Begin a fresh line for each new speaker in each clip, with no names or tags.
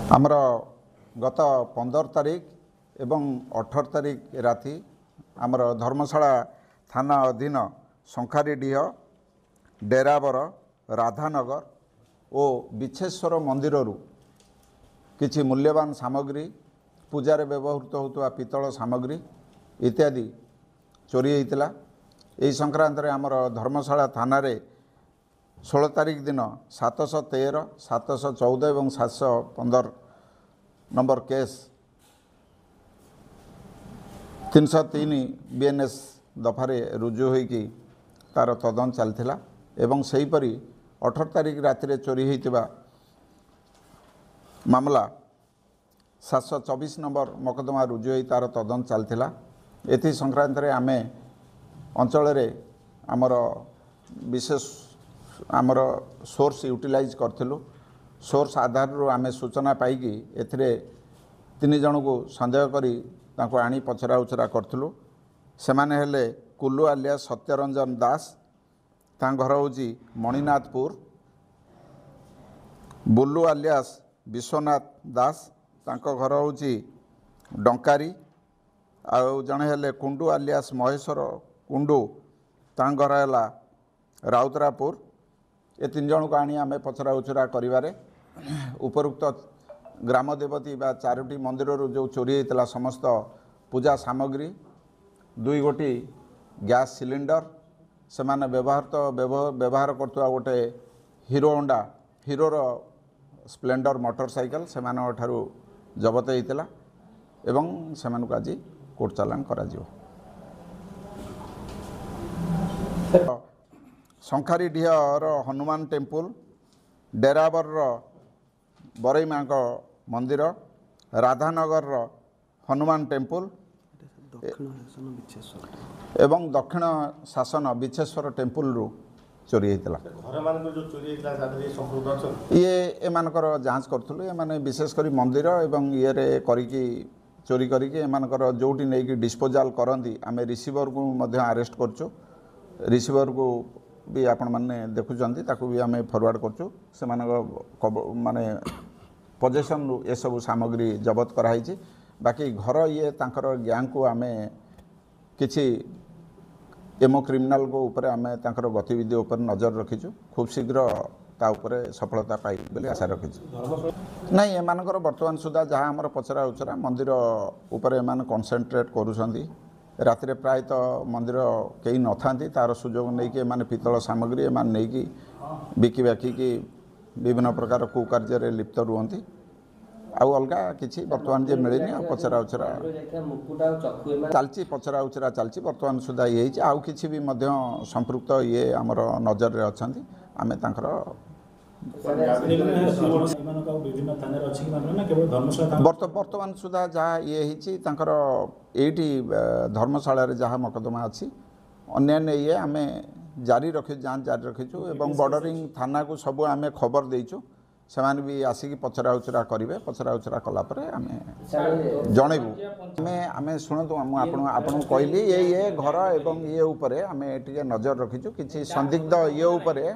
आमर गत 15 तारिख एवं 18 तारिख राति आमर धर्मशाला थाना अधीन शंखारीडीह डेराबर राधानगर और बिछेश्वर मंदिर किछि मूल्यवान सामग्री पूजार व्यवहृत होता पितल सामग्री इत्यादि चोरी होता। यही संक्रांत आमर धर्मशाला थाना 16 तारिख दिन 713, 714 और 715 नंबर केस 303 BNS दफारे रुजु होईकि तार तदन चलथिला एवं सेहीपरि 18 तारिख राति चोरी होइतिबा मामला 724 नंबर मकदमा रुजु होई तार तदन चलथिला। एथि संक्रांत आमे अंचल रे आमर विशेष आमर सोर्स यूटिलाइज करथिलु। सोर्स आधार रो आमे सूचना पाइकी एथिरे 3 जन को संदेह करी तांको आनी पचरा उचरा करथिलु। सेमाने हेले कुल्लू आलिया सत्यरंजन दास, ता घर होची मणिनाथपुर, बुल्लू आलियास विश्वनाथ दास, तांको घर होची डंकारी, आ जने हेले कुंडू आलियास महेश्वर कुंडू, ता घर हैला राउतरापुर। ए 3 जन को आनी आमे पचरा उचरा करिवारे उपरुक्त ग्राम देवती बा 4टी मंदिर जो चोरी होता समस्त पूजा सामग्री 2 गोटी गैस सिलिंडर से माने व्यवहार करतुआ गोटे हीरो होंडा हीरोर स्प्लेंडर मोटरसाइकल से माने ठारू जबत होता एवं से मानक आज कोर्ट चालान करा जिवो। शंखारीडीहर हनुमान टेम्पल, डेराबर बरई माँ मंदिर, राधानगर हनुमान टेम्पल एवं दक्षिण शासन बिछेश्वर टेम्पल रु चोरी होता। ये एमानकर जांच करथुलु। एमाने विशेषकर मंदिर एवं ये करिकी चोरी करिकी एमानकर जोटी नेकी डिस्पोजाल करंती आमे रिसीवर को मध्य अरेस्ट करछु। रिसीवर को भी आपण माने देखुचंती ताकू भी आमे फॉरवर्ड करछु। से माने पोजेशन ए सब सामग्री जबत कराई। बाकी घर ये तांकर गैंग को आमे किछि एमो क्रिमिनल को ऊपर आमे तांकर गतिविधि ऊपर नजर रखीचु। खूब शीघ्र ता ऊपर सफलता पाई बोली आशा रखीचु। नहीं एमानकर वर्तमान सुधा जहाँ आमर पचरा उचरा मंदिर ऊपर एमान कॉन्सेंट्रेट करूछंती। राति प्रायतः मंदिर कई न था तार सुजोग नहीं कि एमाने पितल सामग्री एमान नहीं कि बिकी बाकी की विभिन्न प्रकार कुकार्य लिप्त रुहंती। आउ अलगा किछि वर्तमान जे मिलनी आ पचरा उचरा चलची पचरा उचरा चलची वर्तमान सुधा ये आउ किछि भी मध्य संपृक्त ये आमर नजर रे अछंती। आमे तांकर वर्तमान सुधा जहाँ ये हिची तांकर एठी धर्मशाला रे जहाँ मकदमा अच्छी अन्यान्य ये आमे जारी रखी जांच जारी रखीचु एवं बॉर्डरिंग थाना को सब आमे खबर देइचु। सेमाने भी आसिकी पचरा उचरा करेंगे। पचरा उचरा कलापर आम जनइबू। आम शुणु आपन कहली ये घर एवं ये उपरे आम टे नजर रखीचु। किसी संदिग्ध ये उपरे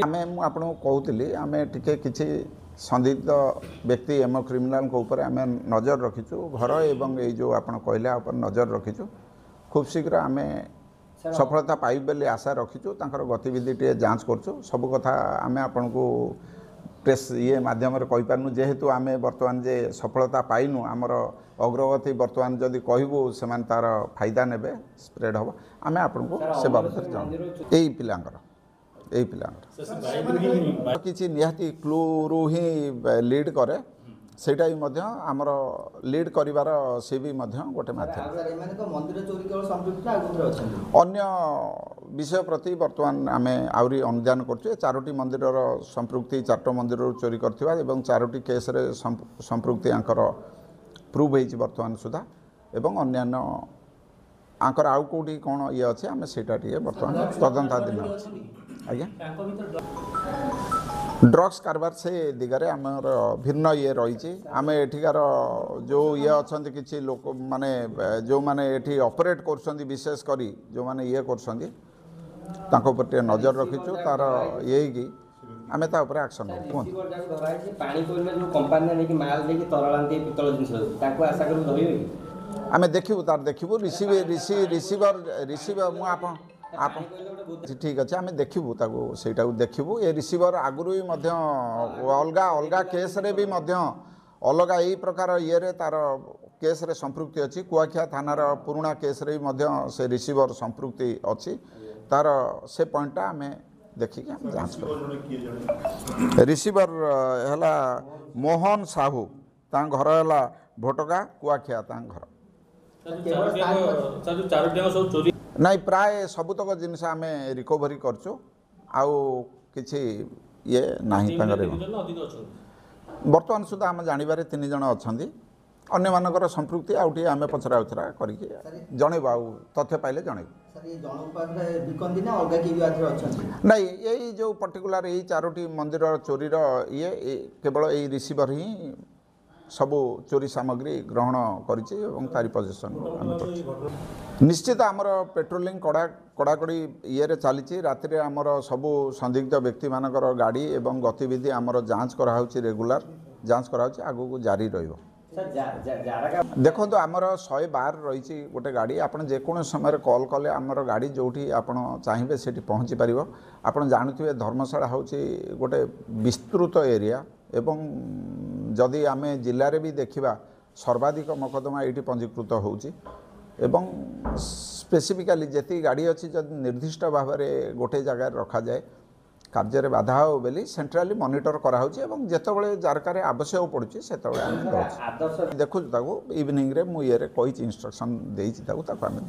आम आपन कहूली आम टे कि संदिग्ध व्यक्ति एम क्रिमिनाल ऊपर आम नजर रखीचु। घर एवं ये जो आप कहला ऊपर नजर रखीचु। खूब शीघ्र आम सफलता पाई बोली आशा रखीचु। तांकर गतिविधि टे जांच करछु। सब कथा आमे आपन को प्रेस ये माध्यम रे कहि पारनु। जेहेतु आमे वर्तमान जे सफलता पाइनु आमर अग्रगति वर्तमान जदि कहबू से मान तार फायदा नेबे स्प्रेड हो आमे आपन को से बाबत जान एई पिलांगर किछि निहाती क्लू रु ही लीड करे सेटा ही मध्य आमर लीड करिवार से भी मध्य गोटे माध्यम। अन्य विषय प्रति वर्तमान आमे आउरी अनुध्यान करछु। 4टी मंदिर संपृक्ति 4टा मंदिर चोरी करथिबा एवं 4टी केस रे संपृक्ति आंकर प्रूव होईछि वर्तमान सुधा एवं अन्यान्य आंकर आउ कोठी कोन ये अछि आमे सेटा टिके वर्तमान तदंताधीन अछि। आज्ञा ड्रग्स कारबार से दिगरे आमर भिन्न ये रही। आम एठिकार जो ये अच्छा कि लोक माने जो माने एठी ऑपरेट कर विशेष करी जो माने ये कर नजर रखीचु। तार ये कि आमे ता ऊपर एक्शन नौ कोन
रिसीवर जाको धरा है पानी कोइल जो कंपनी ने कि माल दे कि तरलांती पितल जिंस ताको आशा करू धरिबे कि
आमे देखिबु तार देखिबु रिसीवर मु आपन ठीक अच्छे आमे देखिबु ताको सेटा देखिबु ए रिसीवर आगुरु भी मध्य अलगा अलगा केस रे भी मध्य अलगा यही प्रकार ये रे तार केस रे संपृक्ति अच्छी कुआखिया थानार पुराणा केस रे भी मध्य से रिसीवर संपृक्ति अच्छी तार से पॉइंटा आमे देखिक जांच कर रिसीवर है मोहन साहू ता घर है भोटका कुआखिया ता घर नाई प्राय सबुतक जिनस आम रिकवरी करचु आउ किछि ये नाही तांगरे वर्तमान सुधा आम जानिबारे 3 जण अछंती अन्य मानकर संपृक्ति आउटी आमे पचरा उचरा करिके जणेबा आउ तथ्य पाइले जणेबा
सर ये जणो पाखरे बिकंदी ना अलगा की भी आथरे अछंती
नाही एई जो पर्टिकुलर एई 4टी मंदिर चोरीर ये केवल एई रिसीवर ही सबु चोरी सामग्री ग्रहण करिछि एवं तारी पोजीशन निश्चित आमर पेट्रोलिंग कड़ाकड़ी ये रे चली राति रे आमर सबु संदिग्ध व्यक्ति मानकर गाड़ी एवं गतिविधि आमर जांच कराउछि रेगुलर जांच कराउछि आगु को जारी रहिबो देखो तो आमर 112 रही गोटे गाड़ी आपन जेको समय कॉल कले आमर गाड़ी जोठी आपन चाहिए सेठी पहुँची पार आपन जानुवे धर्मशाला हूँ गोटे विस्तृत एरिया एवं जदि आम जिले में भी देखा सर्वाधिक मकदमा ये पंजीकृत होउची एवं स्पेसिफिकाली जी गाड़ी अच्छी जब निर्दिष्ट भाव में गोटे जगह रखा जाए कार्य बाधा हो बोली सेंट्राली मॉनिटर कराउछि एवं जेतबळे जारकारे आवश्यक पड़ुछि सेतबळे देखु ताको इवनिंग रे मु ये रे कहि इंस्ट्रक्शन देछि ताको आमे